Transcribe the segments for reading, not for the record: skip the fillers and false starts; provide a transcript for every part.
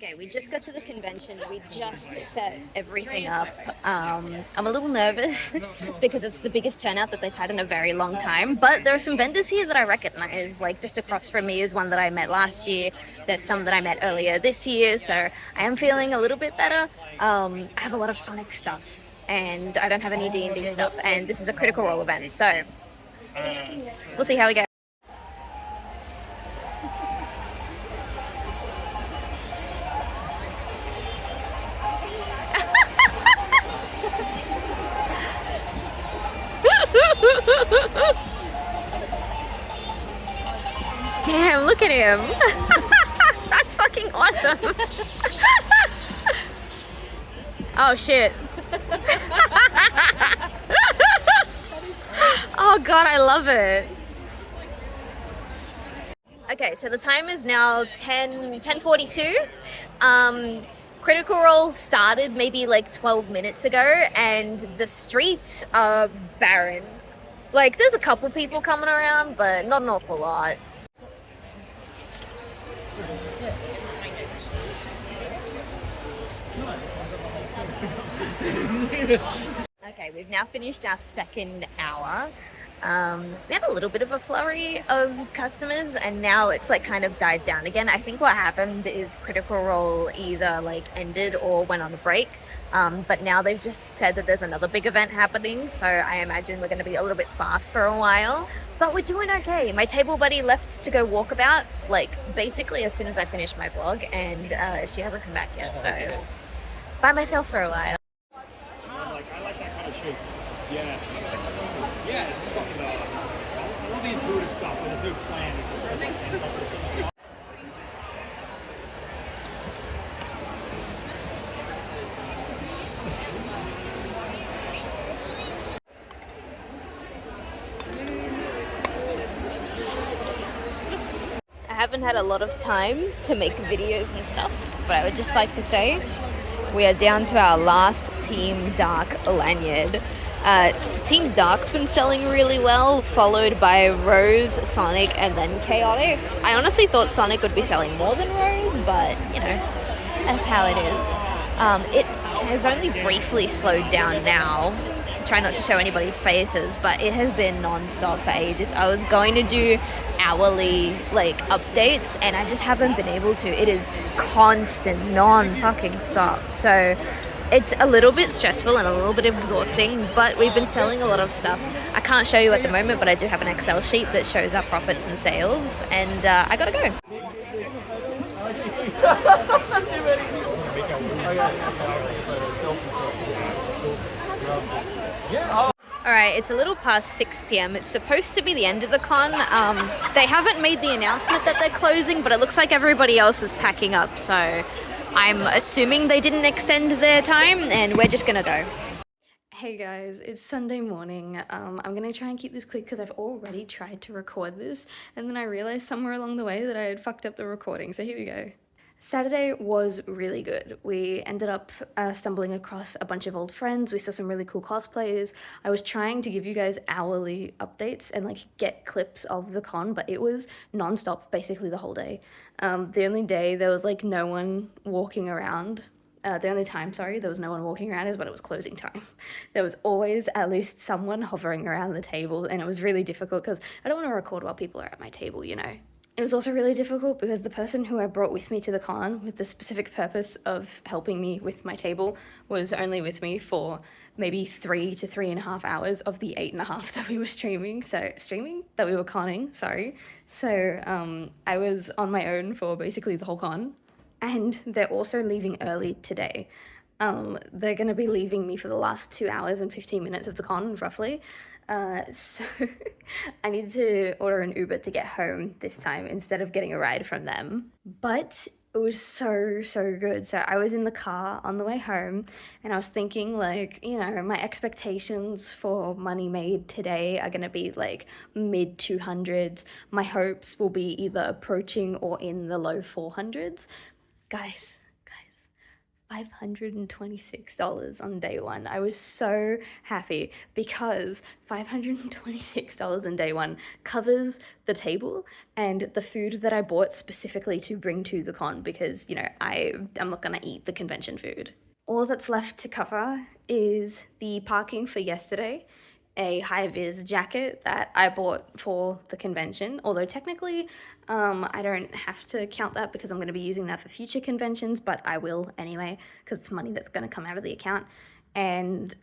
Okay, we just got to the convention. We just set everything up. I'm a little nervous because it's the biggest turnout that they've had in a very long time. But there are some vendors here that I recognize. Like just across from me is one that I met last year. There's some that I met earlier this year. So I am feeling a little bit better. I have a lot of Sonic stuff, and I don't have any D&D stuff. And this is a Critical Role event, so we'll see how we go. Damn, look at him. That's fucking awesome. Oh shit. Oh god, I love it. Okay, so the time is now 10:42. Critical Role started maybe like 12 minutes ago, and the streets are barren. Like, there's a couple people coming around, but not an awful lot. Okay, we've now finished our second hour. We had a little bit of a flurry of customers, and now it's like kind of died down again. I think what happened is Critical Role either like ended or went on a break. But now they've just said that there's another big event happening, so I imagine we're going to be a little bit sparse for a while. But we're doing okay. My table buddy left to go walkabouts, like basically as soon as I finished my vlog, and she hasn't come back yet, so by myself for a while. I like that kind of shape. Yeah. Yeah, it's something. I love the intuitive stuff with a good plan. It just sort of like ends up with something. I haven't had a lot of time to make videos and stuff, but I would just like to say we are down to our last Team Dark lanyard. Team Dark's been selling really well, followed by Rose, Sonic, and then Chaotix. I honestly thought Sonic would be selling more than Rose, but, you know, that's how it is. It has only briefly slowed down now. Try not to show anybody's faces, but it has been non-stop for ages. I was going to do hourly like updates, and I just haven't been able to. It is constant, non-fucking stop. So it's a little bit stressful and a little bit exhausting, but we've been selling a lot of stuff. I can't show you at the moment, but I do have an Excel sheet that shows our profits and sales, and I gotta go. Alright, it's a little past 6 p.m. It's supposed to be the end of the con. They haven't made the announcement that they're closing, but it looks like everybody else is packing up, so I'm assuming they didn't extend their time, and we're just gonna go. Hey guys, it's Sunday morning. I'm gonna try and keep this quick because I've already tried to record this, and then I realized somewhere along the way that I had fucked up the recording, so here we go. Saturday was really good. We ended up stumbling across a bunch of old friends. We saw some really cool cosplays. I was trying to give you guys hourly updates and like get clips of the con, but it was non-stop basically the whole day. The only day there was like no one walking around. The only time, there was no one walking around is when it was closing time. There was always at least someone hovering around the table, and it was really difficult because I don't want to record while people are at my table, you know. It was also really difficult because the person who I brought with me to the con with the specific purpose of helping me with my table was only with me for maybe 3 to 3.5 hours of the 8.5 that we were that we were conning, sorry. So I was on my own for basically the whole con, and they're also leaving early today. They're going to be leaving me for the last 2 hours and 15 minutes of the con, roughly. So I need to order an Uber to get home this time instead of getting a ride from them. But it was so good. So I was in the car on the way home, and I was thinking, like, you know, my expectations for money made today are gonna be like mid 200s. My hopes will be either approaching or in the low 400s. Guys, $526 on day one. I was so happy because $526 on day one covers the table and the food that I bought specifically to bring to the con because, you know, I'm not gonna eat the convention food. All that's left to cover is the parking for yesterday, a high-vis jacket that I bought for the convention, although technically I don't have to count that because I'm going to be using that for future conventions, but I will anyway because it's money that's going to come out of the account. And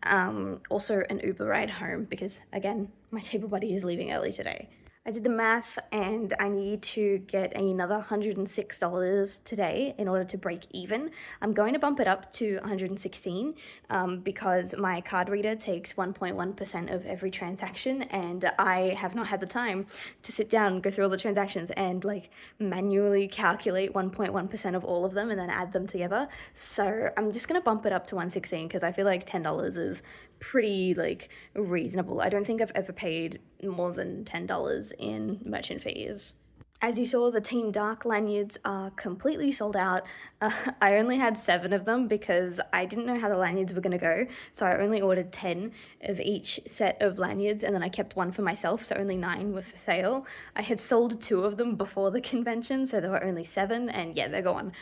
also an Uber ride home because, again, my table buddy is leaving early today. I did the math and I need to get another $106 today in order to break even. I'm going to bump it up to $116 because my card reader takes 1.1% of every transaction and I have not had the time to sit down and go through all the transactions and like manually calculate 1.1% of all of them and then add them together. So I'm just gonna bump it up to $116 because I feel like $10 is pretty like reasonable. I don't think I've ever paid more than $10 in merchant fees. As you saw, the Team Dark lanyards are completely sold out. I only had 7 of them because I didn't know how the lanyards were going to go, so I only ordered 10 of each set of lanyards, and then I kept 1 for myself, so only 9 were for sale. I had sold 2 of them before the convention, so there were only 7, and yeah, they're gone.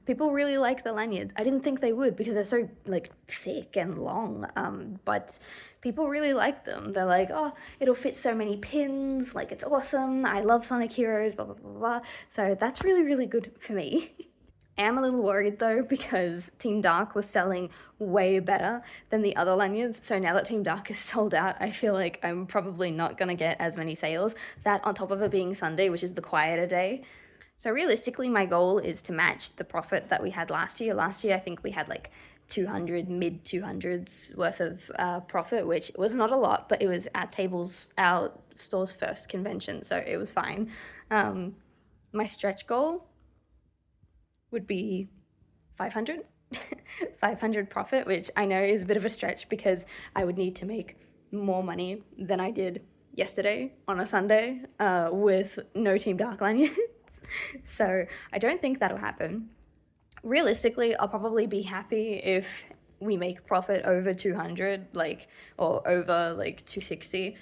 People really like the lanyards. I didn't think they would because they're so like thick and long, but people really like them. They're like, oh, it'll fit so many pins, like it's awesome, I love Sonic Heroes, blah, blah, blah, blah. So that's really, really good for me. I am a little worried though because Team Dark was selling way better than the other lanyards. So now that Team Dark is sold out, I feel like I'm probably not gonna get as many sales. That on top of it being Sunday, which is the quieter day. So realistically, my goal is to match the profit that we had last year. Last year, I think we had like 200, mid 200s worth of profit, which was not a lot, but it was our store's first convention, so it was fine. My stretch goal would be 500, 500 profit, which I know is a bit of a stretch because I would need to make more money than I did yesterday on a Sunday with no Team Dark lanyards. So I don't think that'll happen. Realistically, I'll probably be happy if we make profit over 200, or over 260.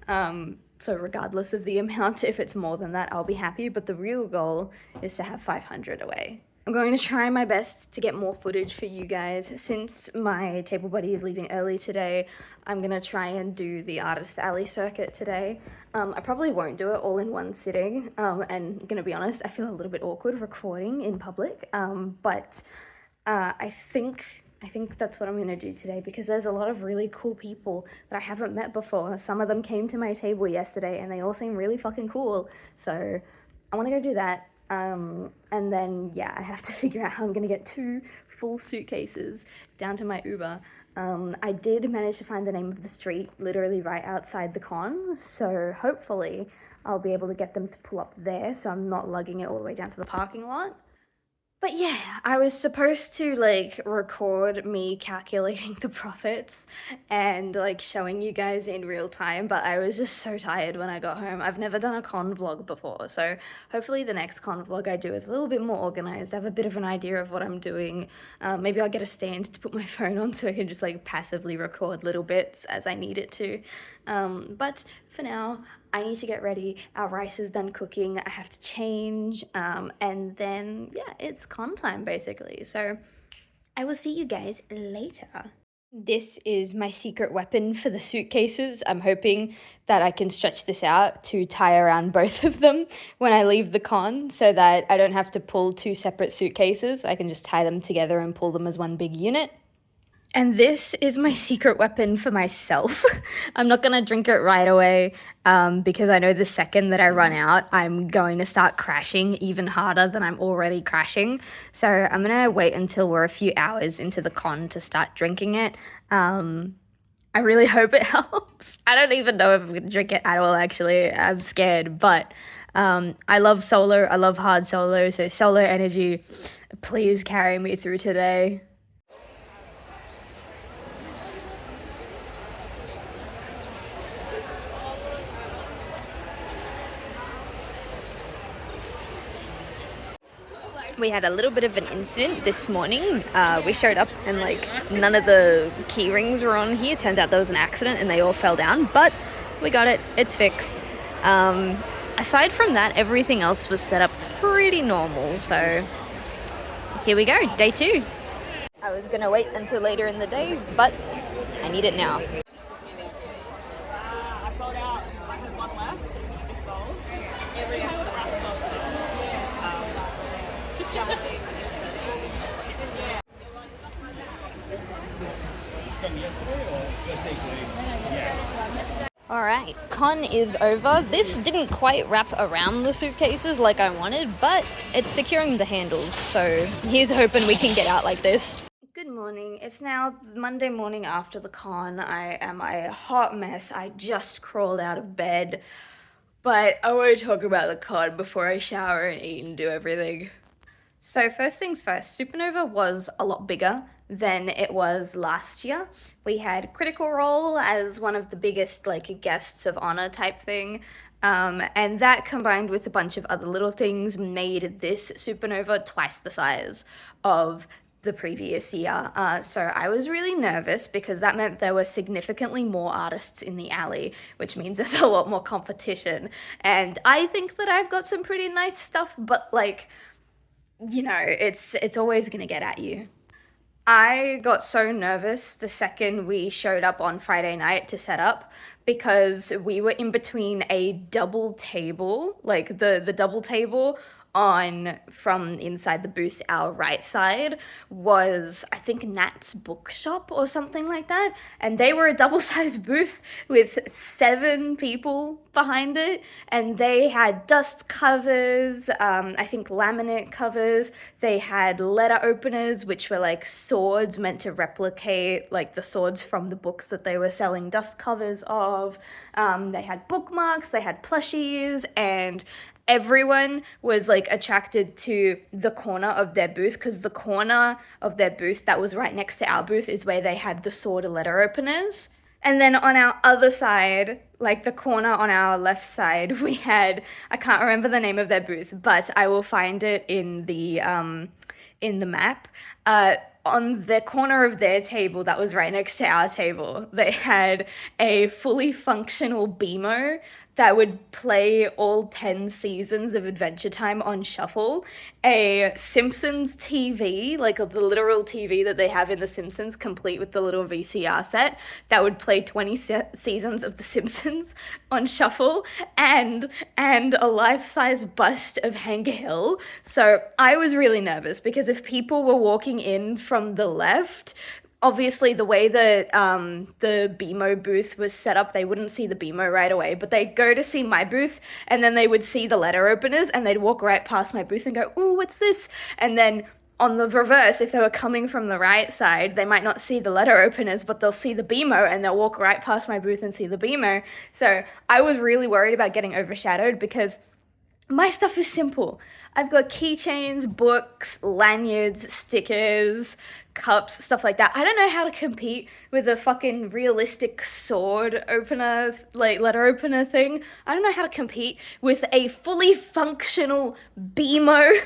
So regardless of the amount, if it's more than that, I'll be happy. But the real goal is to have 500 away. I'm going to try my best to get more footage for you guys. Since my table buddy is leaving early today, I'm going to try and do the Artist Alley circuit today. I probably won't do it all in one sitting, and I'm going to be honest, I feel a little bit awkward recording in public, but I think that's what I'm going to do today because there's a lot of really cool people that I haven't met before. Some of them came to my table yesterday and they all seem really fucking cool, so I want to go do that. And then, yeah, I have to figure out how I'm going to get 2 full suitcases down to my Uber. I did manage to find the name of the street literally right outside the con, so hopefully I'll be able to get them to pull up there so I'm not lugging it all the way down to the parking lot. But yeah, I was supposed to record me calculating the profits and showing you guys in real time, but I was just so tired when I got home. I've never done a con vlog before, so hopefully the next con vlog I do is a little bit more organized. I have a bit of an idea of what I'm doing. Maybe I'll get a stand to put my phone on so I can just passively record little bits as I need it to. But for now, I need to get ready. Our rice is done cooking. I have to change. And then, yeah, it's con time basically. So I will see you guys later. This is my secret weapon for the suitcases. I'm hoping that I can stretch this out to tie around both of them when I leave the con so that I don't have to pull 2 separate suitcases. I can just tie them together and pull them as one big unit. And this is my secret weapon for myself. I'm not going to drink it right away because I know the second that I run out, I'm going to start crashing even harder than I'm already crashing. So I'm going to wait until we're a few hours into the con to start drinking it. I really hope it helps. I don't even know if I'm going to drink it at all, actually. I'm scared, but I love solo. I love hard solo. So solo energy, please carry me through today. We had a little bit of an incident this morning. We showed up and like none of the key rings were on here. Turns out there was an accident and they all fell down, but we got it. It's fixed. Aside from that, everything else was set up pretty normal. So here we go, day 2. I was gonna wait until later in the day, but I need it now. I sold out. I had one left. It's sold. Every All right, con is over. This didn't quite wrap around the suitcases like I wanted, but it's securing the handles, so here's hoping we can get out like this. Good morning. It's now Monday morning after the con. I am a hot mess. I just crawled out of bed, but I want to talk about the con before I shower and eat and do everything. So first things first, Supanova was a lot bigger than it was last year. We had Critical Role as one of the biggest like guests of honor type thing. And that combined with a bunch of other little things made this Supanova twice the size of the previous year. So I was really nervous because that meant there were significantly more artists in the alley, which means there's a lot more competition. And I think that I've got some pretty nice stuff, but like, you know, it's always gonna get at you. I got so nervous the second we showed up on Friday night to set up because we were in between a double table, like the double table on from inside the booth, our right side was I think Nat's bookshop or something like that, and they were a double-sized booth with 7 people behind it, and they had dust covers, I think laminate covers, they had letter openers which were like swords meant to replicate like the swords from the books that they were selling dust covers of, they had bookmarks, they had plushies, and everyone was like attracted to the corner of their booth because the corner of their booth that was right next to our booth is where they had the sword letter openers. And then on our other side, like the corner on our left side, we had, I can't remember the name of their booth, but I will find it in the map. On the corner of their table that was right next to our table, they had a fully functional BMO that would play all 10 seasons of Adventure Time on shuffle, a Simpsons TV, like the literal TV that they have in The Simpsons, complete with the little VCR set, that would play 20 seasons of The Simpsons on shuffle, and a life-size bust of Hank Hill. So I was really nervous because if people were walking in from the left, obviously the way that the BMO booth was set up, they wouldn't see the BMO right away, but they'd go to see my booth and then they would see the letter openers and they'd walk right past my booth and go, "Ooh, what's this?" And then on the reverse, if they were coming from the right side, they might not see the letter openers, but they'll see the BMO and they'll walk right past my booth and see the BMO. So I was really worried about getting overshadowed because my stuff is simple. I've got keychains, books, lanyards, stickers, cups, stuff like that. I don't know how to compete with a fucking realistic sword opener, like letter opener thing. I don't know how to compete with a fully functional BMO.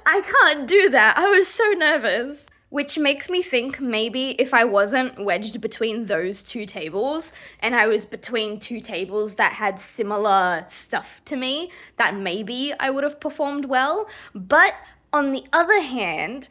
I can't do that. I was so nervous. Which makes me think maybe if I wasn't wedged between those 2 tables and I was between 2 tables that had similar stuff to me, that maybe I would have performed well. But on the other hand,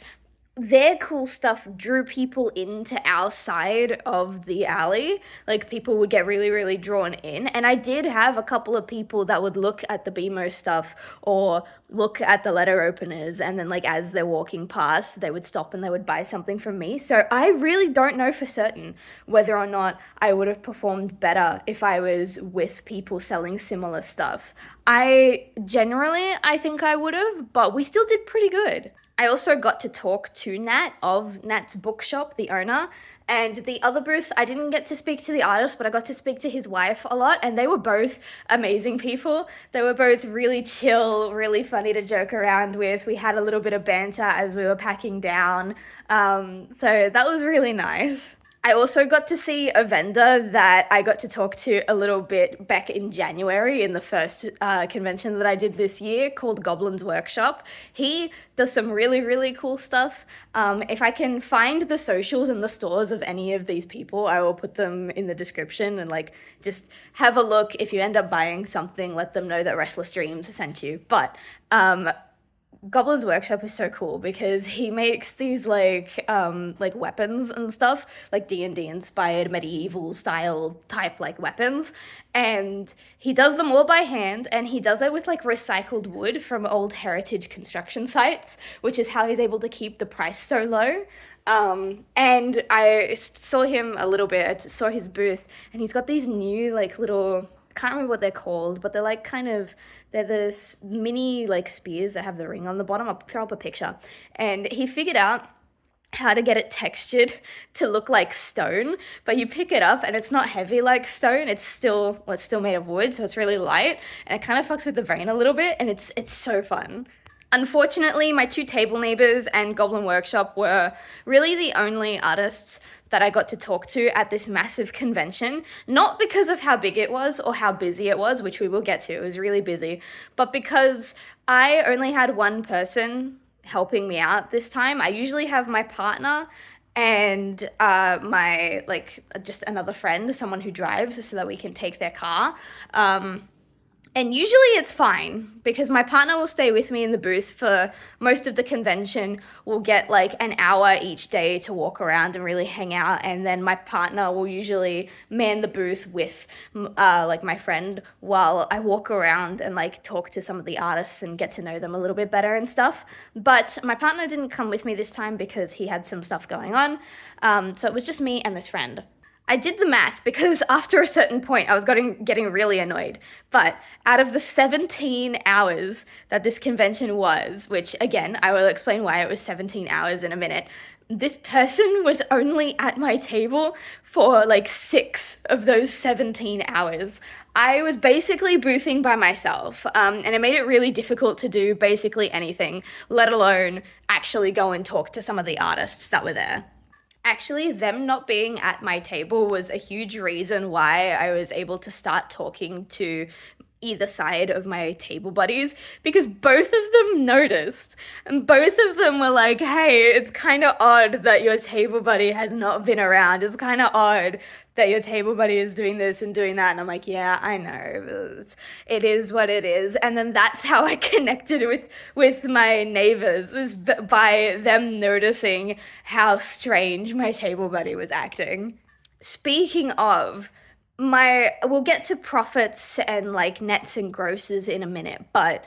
their cool stuff drew people into our side of the alley. Like, people would get really, really drawn in. And I did have a couple of people that would look at the BMO stuff or look at the letter openers, and then, like, as they're walking past, they would stop and they would buy something from me. So I really don't know for certain whether or not I would have performed better if I was with people selling similar stuff. I think I would have, but we still did pretty good. I also got to talk to Nat of Nat's Bookshop, the owner, and the other booth, I didn't get to speak to the artist, but I got to speak to his wife a lot, and they were both amazing people. They were both really chill, really funny to joke around with. We had a little bit of banter as we were packing down, so that was really nice. I also got to see a vendor that I got to talk to a little bit back in January in the first convention that I did this year called Goblin's Workshop. He does some really, really cool stuff. If I can find the socials and the stores of any of these people, I will put them in the description and like just have a look. If you end up buying something, let them know that Restless Dreams sent you. But Goblin's Workshop is so cool because he makes these like weapons and stuff, like D&D inspired medieval style type like weapons, and he does them all by hand, and he does it with like recycled wood from old heritage construction sites, which is how he's able to keep the price so low. And I saw him a little bit, I saw his booth, and he's got these new like little, can't remember what they're called, but they're like they're this mini like spears that have the ring on the bottom. I'll throw up a picture. And he figured out how to get it textured to look like stone, but you pick it up and it's not heavy like stone. It's still made of wood, so it's really light, and it kind of fucks with the brain a little bit, and it's so fun. Unfortunately, my two table neighbors and Goblin Workshop were really the only artists that I got to talk to at this massive convention, not because of how big it was or how busy it was, which we will get to, it was really busy, but because I only had one person helping me out this time. I usually have my partner and my, like, just another friend, someone who drives so that we can take their car. And usually it's fine because my partner will stay with me in the booth for most of the convention. We'll get like an hour each day to walk around and really hang out. And then my partner will usually man the booth with like my friend while I walk around and like talk to some of the artists and get to know them a little bit better and stuff. But my partner didn't come with me this time because he had some stuff going on. So it was just me and this friend. I did the math because after a certain point I was getting really annoyed. But out of the 17 hours that this convention was, which again, I will explain why it was 17 hours in a minute, this person was only at my table for like 6 of those 17 hours. I was basically boothing by myself, and it made it really difficult to do basically anything, let alone actually go and talk to some of the artists that were there. Actually, them not being at my table was a huge reason why I was able to start talking to either side of my table buddies, because both of them noticed and both of them were like, hey, it's kind of odd that your table buddy has not been around. It's kind of odd that your table buddy is doing this and doing that. And I'm like, yeah, I know. It is what it is. And then that's how I connected with my neighbors, is by them noticing how strange my table buddy was acting. Speaking of, we'll get to profits and like nets and grosses in a minute, but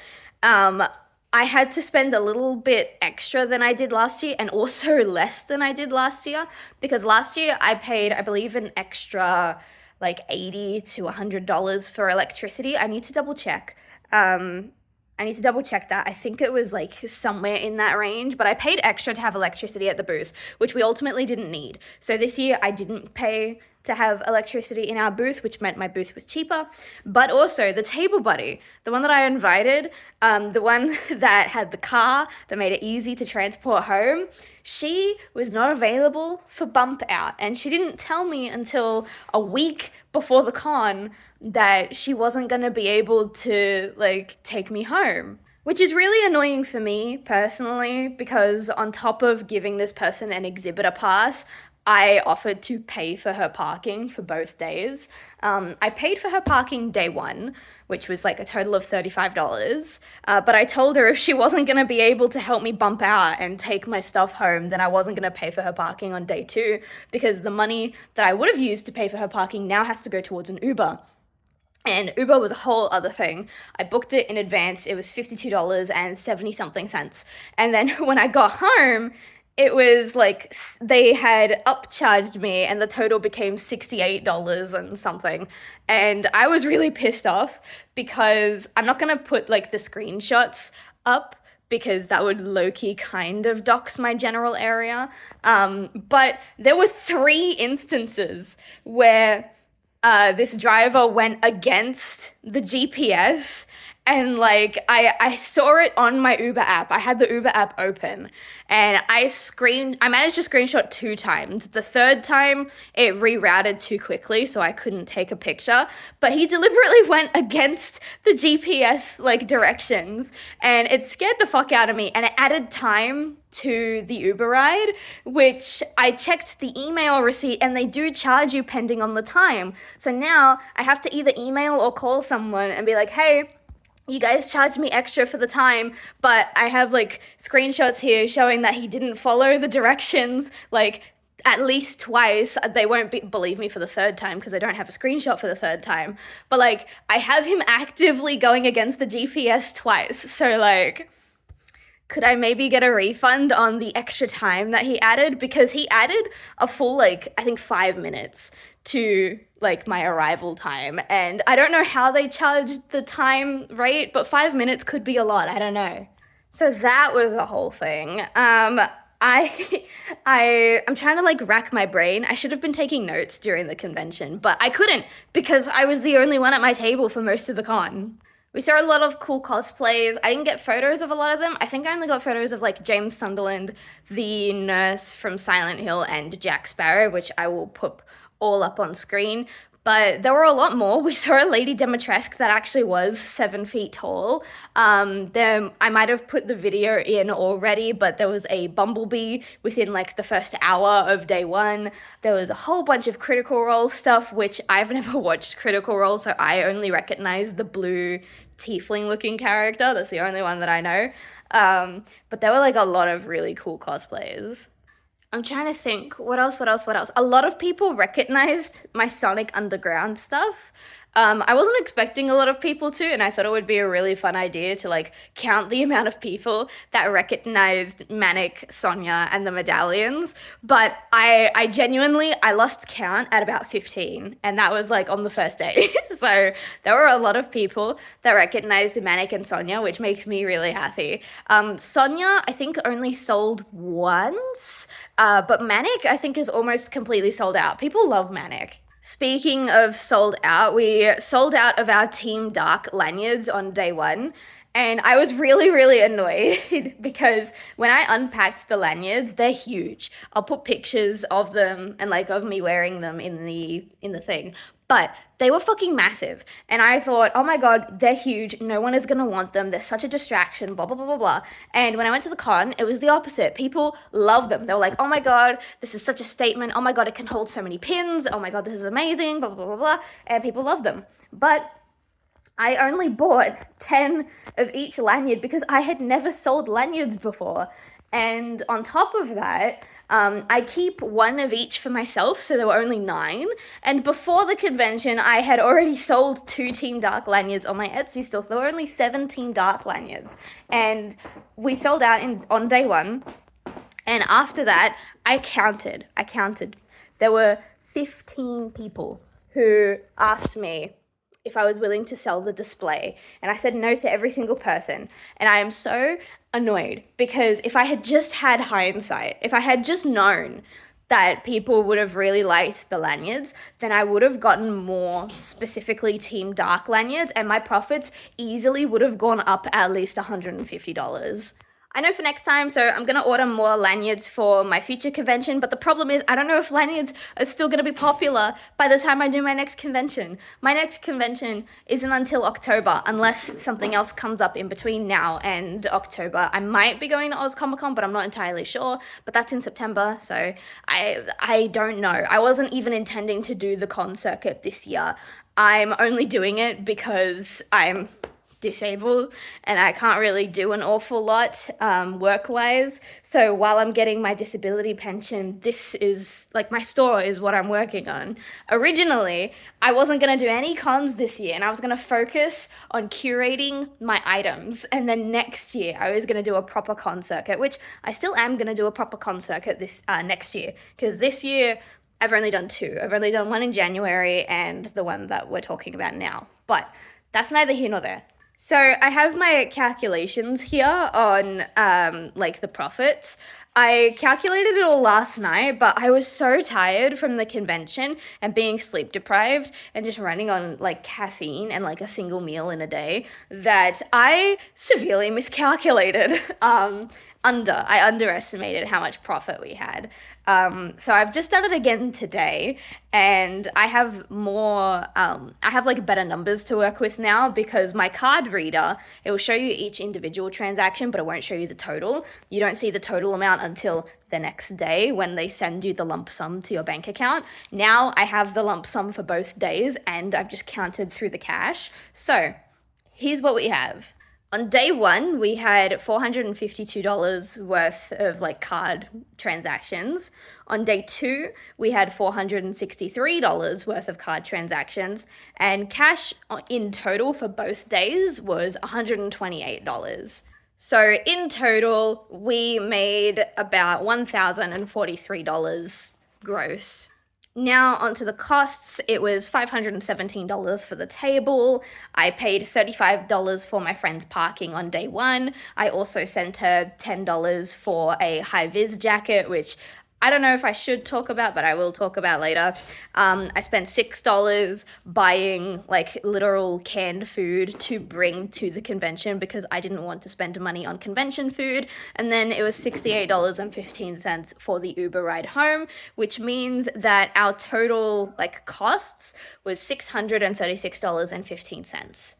I had to spend a little bit extra than I did last year and also less than I did last year, because last year I paid, I believe, an extra like $80 to $100 for electricity. I need to double check. That. I think it was like somewhere in that range, but I paid extra to have electricity at the booth, which we ultimately didn't need. So this year I didn't pay to have electricity in our booth, which meant my booth was cheaper. But also the table buddy, the one that I invited, the one that had the car that made it easy to transport home, she was not available for bump out. And she didn't tell me until a week before the con that she wasn't going to be able to like take me home, which is really annoying for me personally, because on top of giving this person an exhibitor pass, I offered to pay for her parking for both days. I paid for her parking day one, which was like a total of $35. But I told her if she wasn't going to be able to help me bump out and take my stuff home, then I wasn't going to pay for her parking on day 2, because the money that I would have used to pay for her parking now has to go towards an Uber. And Uber was a whole other thing. I booked it in advance. It was $52 and 70-something cents. And then when I got home, it was like they had upcharged me and the total became $68 and something. And I was really pissed off because I'm not going to put like the screenshots up because that would low-key kind of dox my general area. But there were 3 instances where this driver went against the GPS And like I saw it on my Uber app. I had the Uber app open and I managed to screenshot 2 times. The third time it rerouted too quickly, so I couldn't take a picture. But he deliberately went against the GPS like directions and it scared the fuck out of me, and it added time to the Uber ride, which I checked the email receipt and they do charge you pending on the time. So now I have to either email or call someone and be like, hey, you guys charged me extra for the time, but I have like screenshots here showing that he didn't follow the directions like at least twice. They won't believe me for the third time because I don't have a screenshot for the third time. But like I have him actively going against the GPS twice. So like, could I maybe get a refund on the extra time that he added? Because he added a full, like, I think 5 minutes to, like, my arrival time. And I don't know how they charged the time rate, but 5 minutes could be a lot. I don't know. So that was a whole thing. I'm trying to, like, rack my brain. I should have been taking notes during the convention, but I couldn't because I was the only one at my table for most of the con. We saw a lot of cool cosplays. I didn't get photos of a lot of them. I think I only got photos of like James Sunderland, the nurse from Silent Hill, and Jack Sparrow, which I will put all up on screen. But there were a lot more. We saw a Lady Dimitrescu that actually was 7 feet tall. I might have put the video in already, but there was a Bumblebee within like the first hour of day 1. There was a whole bunch of Critical Role stuff, which I've never watched Critical Role, so I only recognize the blue tiefling looking character. That's the only one that I know. But there were like a lot of really cool cosplays. I'm trying to think, what else? A lot of people recognized my Sonic Underground stuff. I wasn't expecting a lot of people to, and I thought it would be a really fun idea to like count the amount of people that recognized Manic, Sonia, and the medallions. But I genuinely lost count at about 15, and that was like on the first day. So there were a lot of people that recognized Manic and Sonia, which makes me really happy. Sonia, I think, only sold once, but Manic, I think, is almost completely sold out. People love Manic. Speaking of sold out, we sold out of our Team Dark lanyards on day 1. And I was really, really annoyed because when I unpacked the lanyards, they're huge. I'll put pictures of them and like of me wearing them in the thing. But they were fucking massive. And I thought, oh my God, they're huge. No one is going to want them. They're such a distraction, blah, blah, blah, blah, blah. And when I went to the con, it was the opposite. People love them. They were like, oh my God, this is such a statement. Oh my God, it can hold so many pins. Oh my God, this is amazing, blah, blah, blah, blah, blah. And people love them. But I only bought 10 of each lanyard because I had never sold lanyards before. And on top of that, I keep 1 of each for myself, so there were only 9. And before the convention, I had already sold 2 Team Dark lanyards on my Etsy store, so there were only 7 Team Dark lanyards. And we sold out on day 1. And after that, I counted. There were 15 people who asked me if I was willing to sell the display. And I said no to every single person. And I am so annoyed because if I had just had hindsight, if I had just known that people would have really liked the lanyards, then I would have gotten more specifically Team Dark lanyards and my profits easily would have gone up at least $150. I know for next time, so I'm going to order more lanyards for my future convention, but the problem is I don't know if lanyards are still going to be popular by the time I do my next convention. My next convention isn't until October, unless something else comes up in between now and October. I might be going to Oz Comic Con, but I'm not entirely sure, but that's in September, so I don't know. I wasn't even intending to do the con circuit this year. I'm only doing it because I'm disabled and I can't really do an awful lot work-wise. So while I'm getting my disability pension, this is like my store is what I'm working on. Originally, I wasn't going to do any cons this year and I was going to focus on curating my items, and then next year I was going to do a proper con circuit, which I still am going to do a proper con circuit this next year, because this year I've only done 2. I've only done one in January and the one that we're talking about now, but that's neither here nor there. So I have my calculations here on like the profits. I calculated it all last night, but I was so tired from the convention and being sleep deprived and just running on like caffeine and like a single meal in a day that I severely miscalculated. I underestimated how much profit we had. So I've just done it again today, and I have like better numbers to work with now because my card reader, it will show you each individual transaction, but it won't show you the total. You don't see the total amount until the next day when they send you the lump sum to your bank account. Now I have the lump sum for both days, and I've just counted through the cash. So here's what we have. On day one, we had $452 worth of like card transactions. On day two, we had $463 worth of card transactions, and cash in total for both days was $128. So in total, we made about $1,043 gross. Now onto the costs. It was $517 for the table. I paid $35 for my friend's parking on day one. I also sent her $10 for a high-vis jacket, which I don't know if I should talk about, but I will talk about later. I spent $6 buying like literal canned food to bring to the convention because I didn't want to spend money on convention food. And then it was $68.15 for the Uber ride home, which means that our total like costs was $636.15.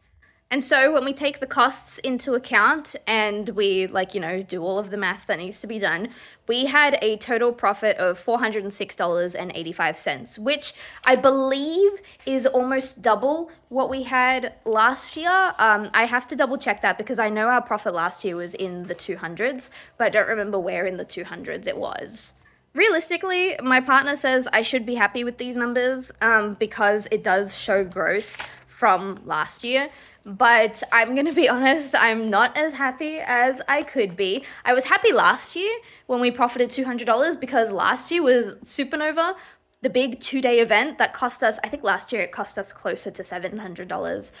And so when we take the costs into account and we do all of the math that needs to be done, we had a total profit of $406.85, which I believe is almost double what we had last year. I have to double check that because I know our profit last year was in the 200s, but I don't remember where in the 200s it was. Realistically, my partner says I should be happy with these numbers because it does show growth from last year. But I'm going to be honest, I'm not as happy as I could be. I was happy last year when we profited $200 because last year was Supanova, the big 2-day event that cost us, I think last year it cost us closer to $700,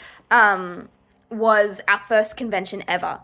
was our first convention ever.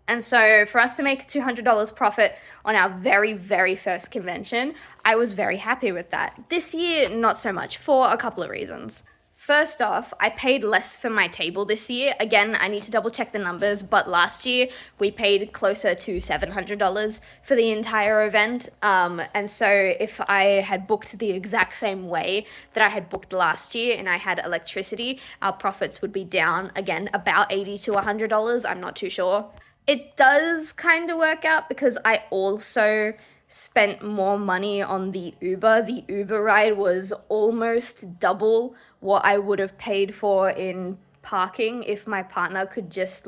And so for us to make $200 profit on our very, very first convention, I was very happy with that. This year, not so much, for a couple of reasons. First off, I paid less for my table this year. Again, I need to double check the numbers, but last year we paid closer to $700 for the entire event. And so if I had booked the exact same way that I had booked last year and I had electricity, our profits would be down again about $80 to $100. I'm not too sure. It does kind of work out because I also spent more money on the Uber. The Uber ride was almost double what I would have paid for in parking if my partner could just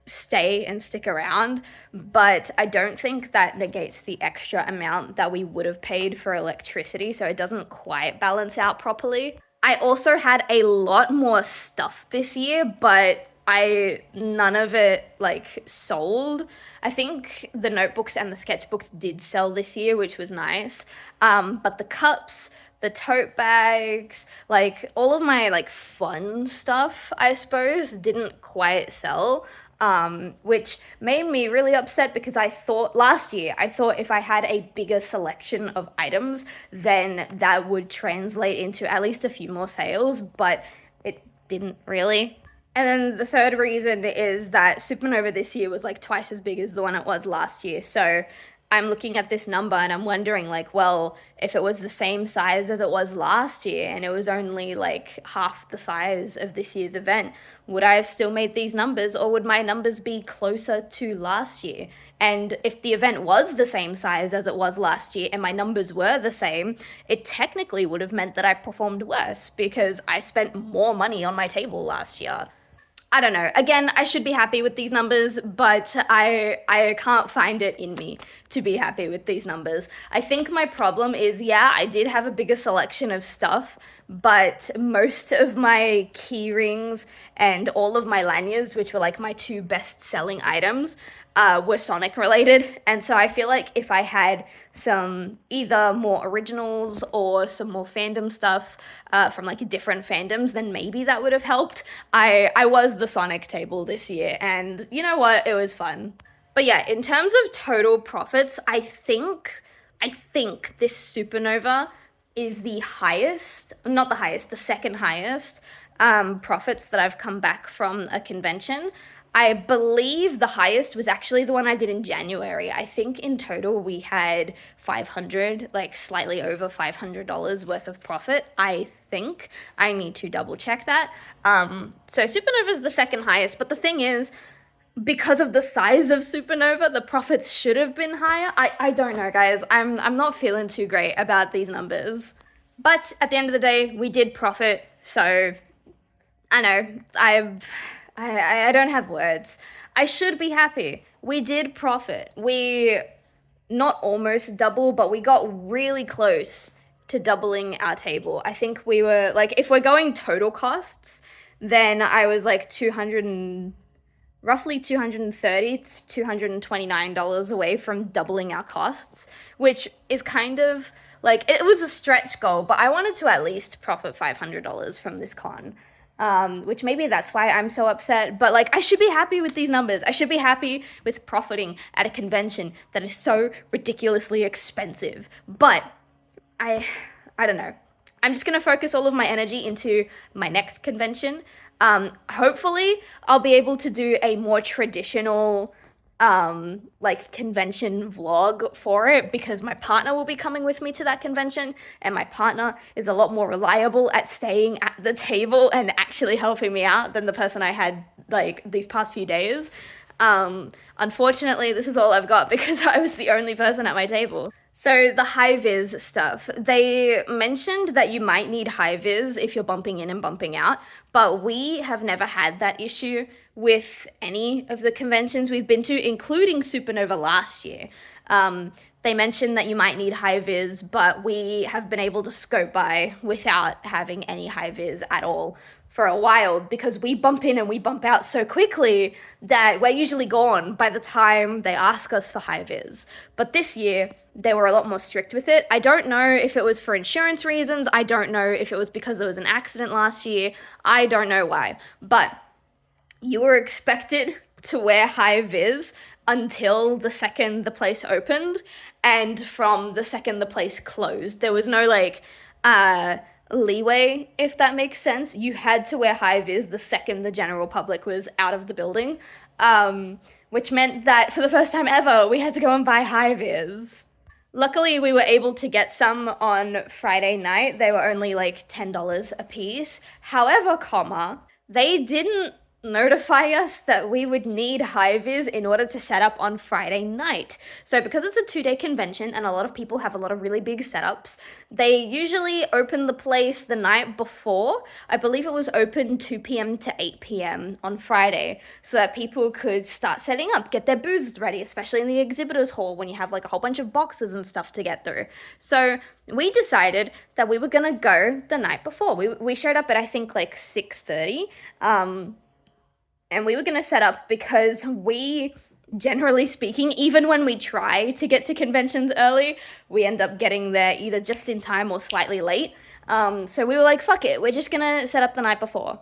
stay and stick around. But I don't think that negates the extra amount that we would have paid for electricity, so it doesn't quite balance out properly. I also had a lot more stuff this year, but none of it sold. I think the notebooks and the sketchbooks did sell this year, which was nice. But the cups, the tote bags, all of my fun stuff, I suppose, didn't quite sell. Which made me really upset because last year I thought if I had a bigger selection of items, then that would translate into at least a few more sales, but it didn't really. And then the third reason is that Supanova this year was twice as big as the one it was last year. So I'm looking at this number and I'm wondering if it was the same size as it was last year and it was only half the size of this year's event, would I have still made these numbers or would my numbers be closer to last year? And if the event was the same size as it was last year and my numbers were the same, it technically would have meant that I performed worse because I spent more money on my table last year. I don't know. Again, I should be happy with these numbers, but I can't find it in me to be happy with these numbers. I think my problem is, I did have a bigger selection of stuff, but most of my key rings and all of my lanyards, which were my two best-selling items, were Sonic related. And so I feel like if I had some either more originals or some more fandom stuff from different fandoms, then maybe that would have helped. I was the Sonic table this year, and you know what? It was fun. But yeah, in terms of total profits, I think this Supanova is the highest, not the highest, the second highest profits that I've come back from a convention. I believe the highest was actually the one I did in January. I think in total we had 500, like slightly over $500 worth of profit. I think I need to double check that. So Supernova is the second highest, but the thing is, because of the size of Supanova, the profits should have been higher. I don't know, guys. I'm not feeling too great about these numbers. But at the end of the day, we did profit, so I know I don't have words. I should be happy. We did profit. We not almost double, but we got really close to doubling our table. I think we were like, if we're going total costs, then I was like roughly $230 to $229 away from doubling our costs, which is kind of like, it was a stretch goal, but I wanted to at least profit $500 from this con. Which maybe that's why I'm so upset, but like, I should be happy with these numbers. I should be happy with profiting at a convention that is so ridiculously expensive. But I don't know. I'm just gonna focus all of my energy into my next convention. Hopefully I'll be able to do a more traditional like convention vlog for it, because my partner will be coming with me to that convention, and my partner is a lot more reliable at staying at the table and actually helping me out than the person I had like these past few days. Unfortunately, this is all I've got because I was the only person at my table. So the high-vis stuff, they mentioned that you might need high-vis if you're bumping in and bumping out, but we have never had that issue with any of the conventions we've been to, including Supanova last year. They mentioned that you might need high-vis, but we have been able to scope by without having any high-vis at all for a while, because we bump in and we bump out so quickly that we're usually gone by the time they ask us for high-vis. But this year, they were a lot more strict with it. I don't know if it was for insurance reasons. I don't know if it was because there was an accident last year. I don't know why. But you were expected to wear high-vis until the second the place opened, and from the second the place closed. There was no like leeway, if that makes sense. You had to wear high-vis the second the general public was out of the building, which meant that for the first time ever, we had to go and buy high-vis. Luckily, we were able to get some on Friday night. They were only like $10 a piece. However, they didn't notify us that we would need high-vis in order to set up on Friday night. So because it's a 2-day convention and a lot of people have a lot of really big setups, they usually open the place the night before. I believe it was open 2 p.m. to 8 p.m. on Friday, so that people could start setting up, get their booths ready, especially in the exhibitors hall when you have like a whole bunch of boxes and stuff to get through. So we decided that we were gonna go the night before. We showed up at I think like 6:30. And we were going to set up because we, generally speaking, even when we try to get to conventions early, we end up getting there either just in time or slightly late. So we were like, fuck it, we're just going to set up the night before.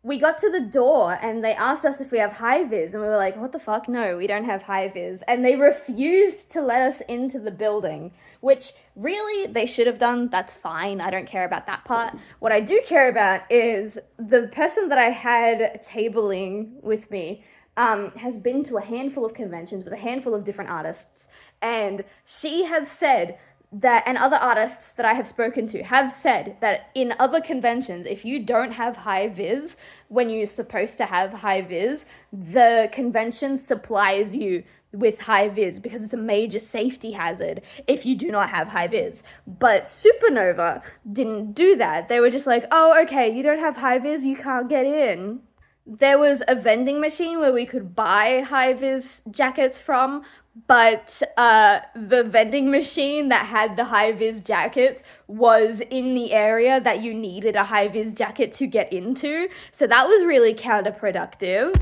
We got to the door and they asked us if we have high-vis, and we were like, what the fuck? No, we don't have high-vis. And they refused to let us into the building, which really they should have done. That's fine. I don't care about that part. What I do care about is the person that I had tabling with me has been to a handful of conventions with a handful of different artists, and she has said that, and other artists that I have spoken to have said that in other conventions, if you don't have high-vis when you're supposed to have high-vis, the convention supplies you with high-vis because it's a major safety hazard if you do not have high-vis. But Supanova didn't do that. They were just like, oh, okay, you don't have high-vis, you can't get in. There was a vending machine where we could buy high-vis jackets from, but the vending machine that had the high-vis jackets was in the area that you needed a high-vis jacket to get into, so that was really counterproductive.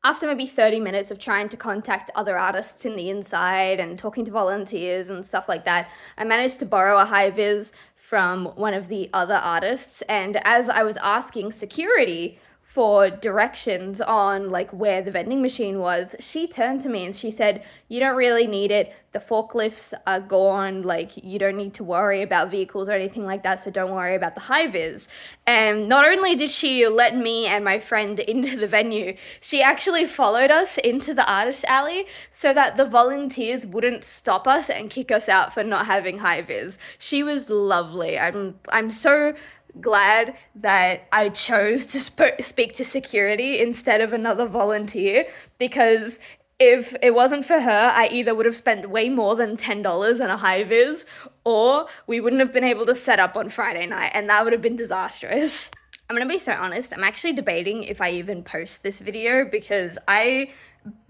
After maybe 30 minutes of trying to contact other artists in the inside and talking to volunteers and stuff like that, I managed to borrow a high-vis from one of the other artists, and as I was asking security for directions on like where the vending machine was, she turned to me and she said, "You don't really need it. The forklifts are gone. Like, you don't need to worry about vehicles or anything like that, so don't worry about the high vis." And not only did she let me and my friend into the venue, she actually followed us into the artist alley so that the volunteers wouldn't stop us and kick us out for not having high vis. She was lovely. I'm so glad that I chose to speak to security instead of another volunteer, because if it wasn't for her, I either would have spent way more than $10 on a high vis, or we wouldn't have been able to set up on Friday night, and that would have been disastrous. I'm gonna be so honest, I'm actually debating if I even post this video, because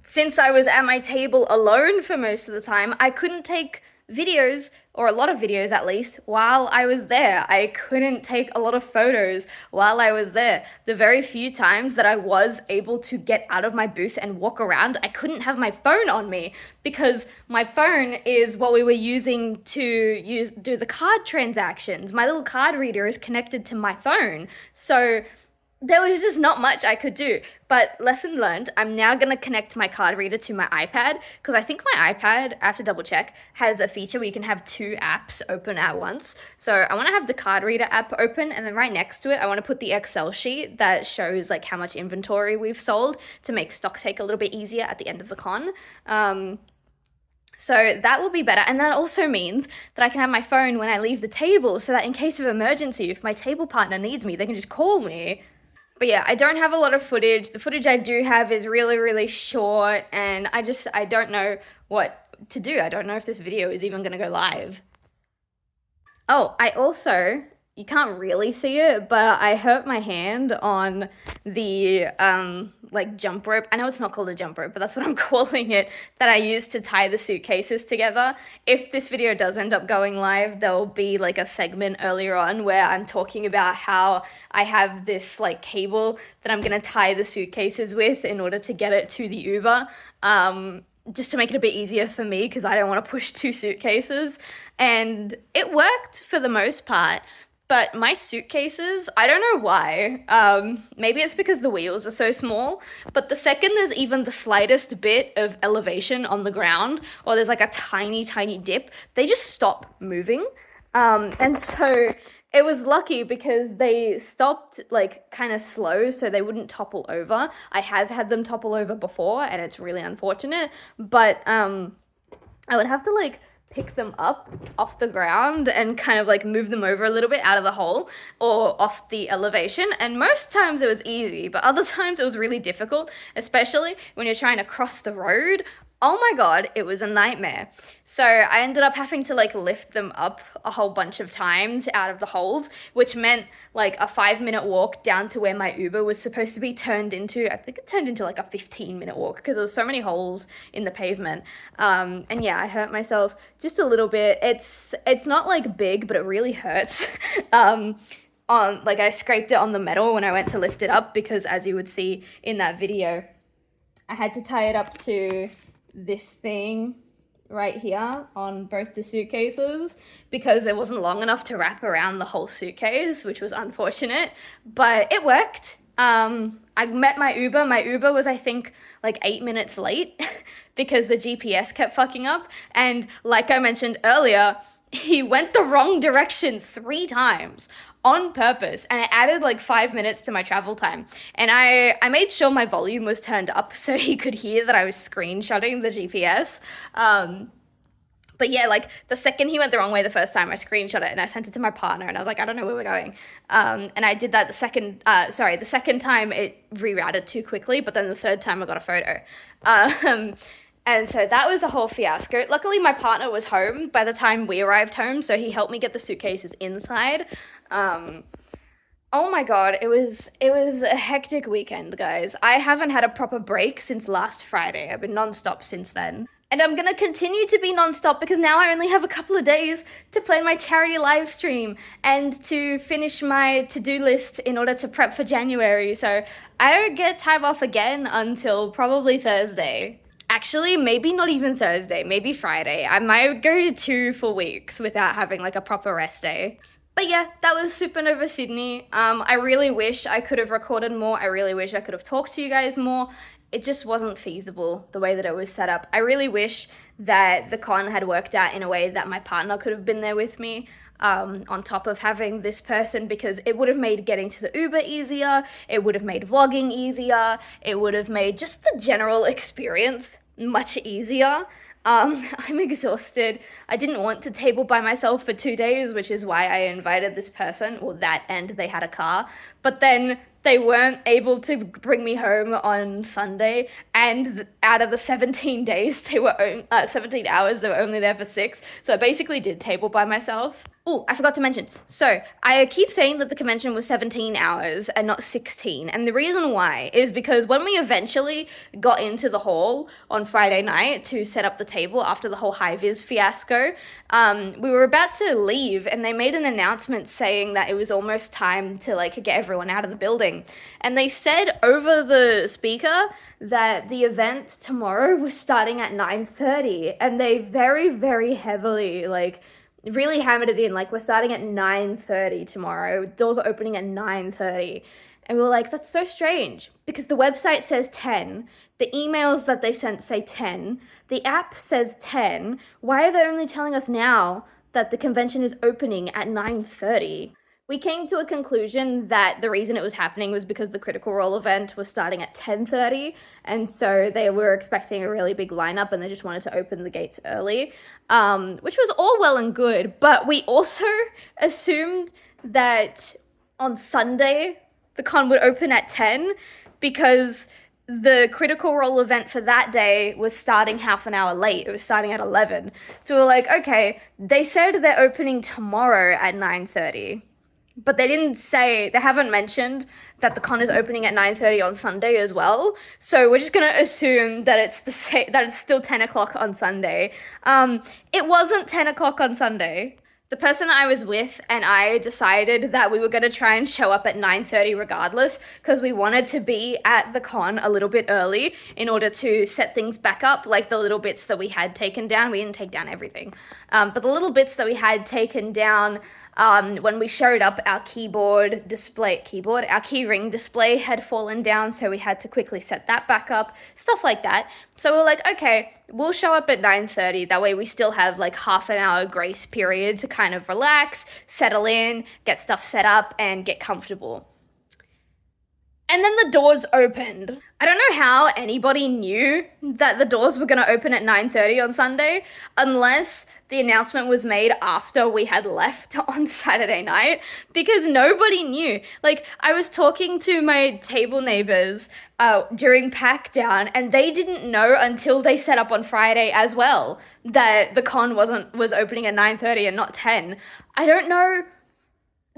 since I was at my table alone for most of the time, I couldn't take videos, or a lot of videos at least, while I was there. I couldn't take a lot of photos while I was there. The very few times that I was able to get out of my booth and walk around, I couldn't have my phone on me, because my phone is what we were using to do the card transactions. My little card reader is connected to my phone. So there was just not much I could do. But lesson learned, I'm now going to connect my card reader to my iPad, because I think my iPad, I have to double check, has a feature where you can have 2 apps open at once. So I want to have the card reader app open, and then right next to it, I want to put the Excel sheet that shows like how much inventory we've sold to make stock take a little bit easier at the end of the con. So that will be better. And that also means that I can have my phone when I leave the table, so that in case of emergency, if my table partner needs me, they can just call me. But yeah, I don't have a lot of footage. The footage I do have is really, really short, and I don't know what to do. I don't know if this video is even gonna go live. Oh, I also, you can't really see it, but I hurt my hand on the like jump rope. I know it's not called a jump rope, but that's what I'm calling it, that I used to tie the suitcases together. If this video does end up going live, there'll be like a segment earlier on where I'm talking about how I have this like cable that I'm gonna tie the suitcases with in order to get it to the Uber. Just to make it a bit easier for me, because I don't want to push 2 suitcases. And it worked for the most part. But my suitcases, I don't know why. Maybe it's because the wheels are so small, but the second there's even the slightest bit of elevation on the ground, or there's like a tiny, tiny dip, they just stop moving. And so it was lucky because they stopped like kind of slow, so they wouldn't topple over. I have had them topple over before, and it's really unfortunate, but I would have to like pick them up off the ground and kind of like move them over a little bit out of the hole or off the elevation. And most times it was easy, but other times it was really difficult, especially when you're trying to cross the road. Oh my God, it was a nightmare. So I ended up having to like lift them up a whole bunch of times out of the holes, which meant like a 5-minute walk down to where my Uber was supposed to be turned into, I think it turned into like a 15-minute walk, because there was so many holes in the pavement. And yeah, I hurt myself just a little bit. It's not like big, but it really hurts. Like I scraped it on the metal when I went to lift it up, because as you would see in that video, I had to tie it up to this thing right here on both the suitcases, because it wasn't long enough to wrap around the whole suitcase, which was unfortunate, but it worked. I met my Uber. My Uber was, I think, like 8 minutes late because the GPS kept fucking up. And like I mentioned earlier, he went the wrong direction 3 times on purpose, and it added like 5 minutes to my travel time. And I made sure my volume was turned up so he could hear that I was screenshotting the GPS. But yeah, like the second he went the wrong way the first time, I screenshot it and I sent it to my partner, and I was like, I don't know where we're going. And I did that the second time it rerouted too quickly, but then the third time I got a photo. And so that was a whole fiasco. Luckily, my partner was home by the time we arrived home, so he helped me get the suitcases inside. Oh my God, it was a hectic weekend, guys. I haven't had a proper break since last Friday. I've been nonstop since then. And I'm gonna continue to be nonstop because now I only have a couple of days to plan my charity live stream and to finish my to-do list in order to prep for January. So I don't get time off again until probably Thursday. Actually, maybe not even Thursday, maybe Friday. I might go to 2 full weeks without having like a proper rest day. But yeah, that was Supanova Sydney. I really wish I could have recorded more. I really wish I could have talked to you guys more. It just wasn't feasible the way that it was set up. I really wish that the con had worked out in a way that my partner could have been there with me, on top of having this person, because it would have made getting to the Uber easier, it would have made vlogging easier, it would have made just the general experience much easier. I'm exhausted. I didn't want to table by myself for 2 days, which is why I invited this person. Well, that and they had a car. But then they weren't able to bring me home on Sunday, and out of the 17 days, 17 hours, they were only there for 6. So I basically did table by myself. Oh, I forgot to mention. So I keep saying that the convention was 17 hours and not 16. And the reason why is because when we eventually got into the hall on Friday night to set up the table after the whole high-vis fiasco, we were about to leave and they made an announcement saying that it was almost time to like get everyone out of the building. And they said over the speaker that the event tomorrow was starting at 9:30, and they very, very heavily like really hammered it in, like, we're starting at 9:30 tomorrow, doors are opening at 9:30, and we were like, that's so strange, because the website says 10, the emails that they sent say 10, the app says 10, why are they only telling us now that the convention is opening at 9:30? We came to a conclusion that the reason it was happening was because the Critical Role event was starting at 10:30, and so they were expecting a really big lineup and they just wanted to open the gates early, which was all well and good, but we also assumed that on Sunday the con would open at 10 because the Critical Role event for that day was starting half an hour late. It was starting at 11. So we were like, okay, they said they're opening tomorrow at 9:30. But they haven't mentioned that the con is opening at 9:30 on Sunday as well. So we're just gonna assume that that it's still 10 o'clock on Sunday. It wasn't 10 o'clock on Sunday. The person I was with and I decided that we were gonna try and show up at 9:30 regardless, because we wanted to be at the con a little bit early in order to set things back up, like the little bits that we had taken down. We didn't take down everything. But the little bits that we had taken down, when we showed up, our key ring display had fallen down, so we had to quickly set that back up, stuff like that. So we're like, okay, we'll show up at 9:30, that way we still have like half an hour grace period to kind of relax, settle in, get stuff set up, and get comfortable. And then the doors opened. I don't know how anybody knew that the doors were going to open at 9:30 on Sunday, unless the announcement was made after we had left on Saturday night, because nobody knew. Like, I was talking to my table neighbors during pack down, and they didn't know until they set up on Friday as well that the con was opening at 9:30 and not 10. I don't know.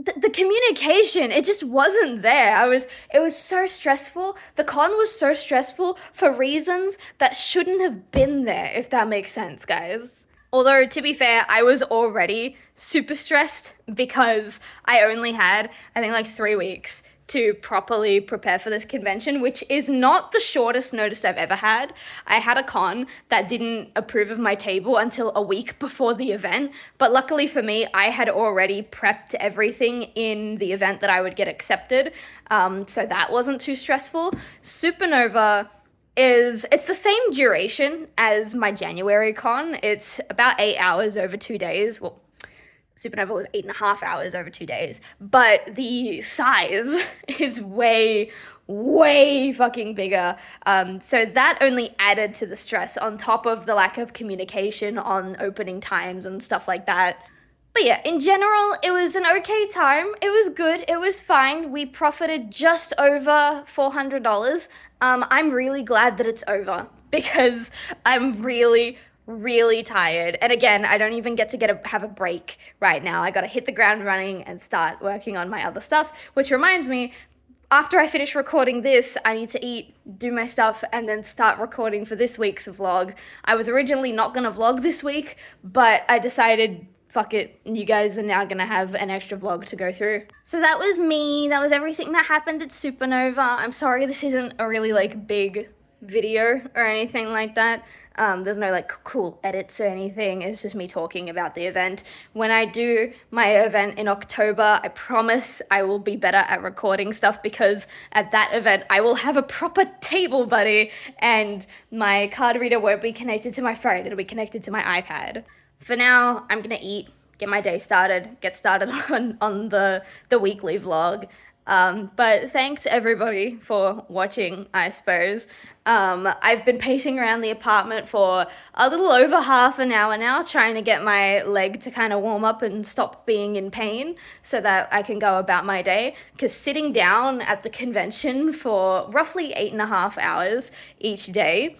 The communication, it just wasn't there. It was so stressful. The con was so stressful for reasons that shouldn't have been there, if that makes sense, guys. Although, to be fair, I was already super stressed because I only had, I think, like 3 weeks to properly prepare for this convention, which is not the shortest notice I've ever had. I had a con that didn't approve of my table until a week before the event, but luckily for me, I had already prepped everything in the event that I would get accepted, so that wasn't too stressful. Supanova it's the same duration as my January con. It's about 8 hours over 2 days. Well, Supanova was 8.5 hours over 2 days, but the size is way, way fucking bigger. So that only added to the stress on top of the lack of communication on opening times and stuff like that. But yeah, in general, it was an okay time. It was good. It was fine. We profited just over $400. I'm really glad that it's over because I'm really tired. And again, I don't even get to have a break right now. I gotta hit the ground running and start working on my other stuff, which reminds me, after I finish recording this, I need to eat, do my stuff, and then start recording for this week's vlog. I was originally not gonna vlog this week, but I decided, fuck it, you guys are now gonna have an extra vlog to go through. So that was me. That was everything that happened at Supanova. I'm sorry this isn't a really, like, big video or anything like that. There's no like cool edits or anything. It's just me talking about the event. When I do my event in October, I promise I will be better at recording stuff, because at that event I will have a proper table buddy and my card reader won't be connected to my phone. It'll be connected to my iPad. For now, I'm gonna eat, get my day started, get started on the weekly vlog. But thanks everybody for watching, I suppose. I've been pacing around the apartment for a little over half an hour now, trying to get my leg to kind of warm up and stop being in pain so that I can go about my day. Because sitting down at the convention for roughly 8.5 hours each day,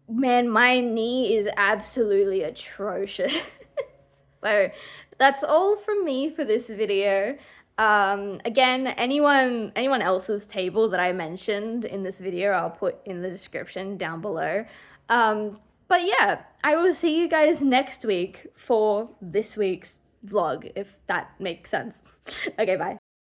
man, my knee is absolutely atrocious. So that's all from me for this video. Again, anyone else's table that I mentioned in this video, I'll put in the description down below. But yeah, I will see you guys next week for this week's vlog, if that makes sense. Okay, bye.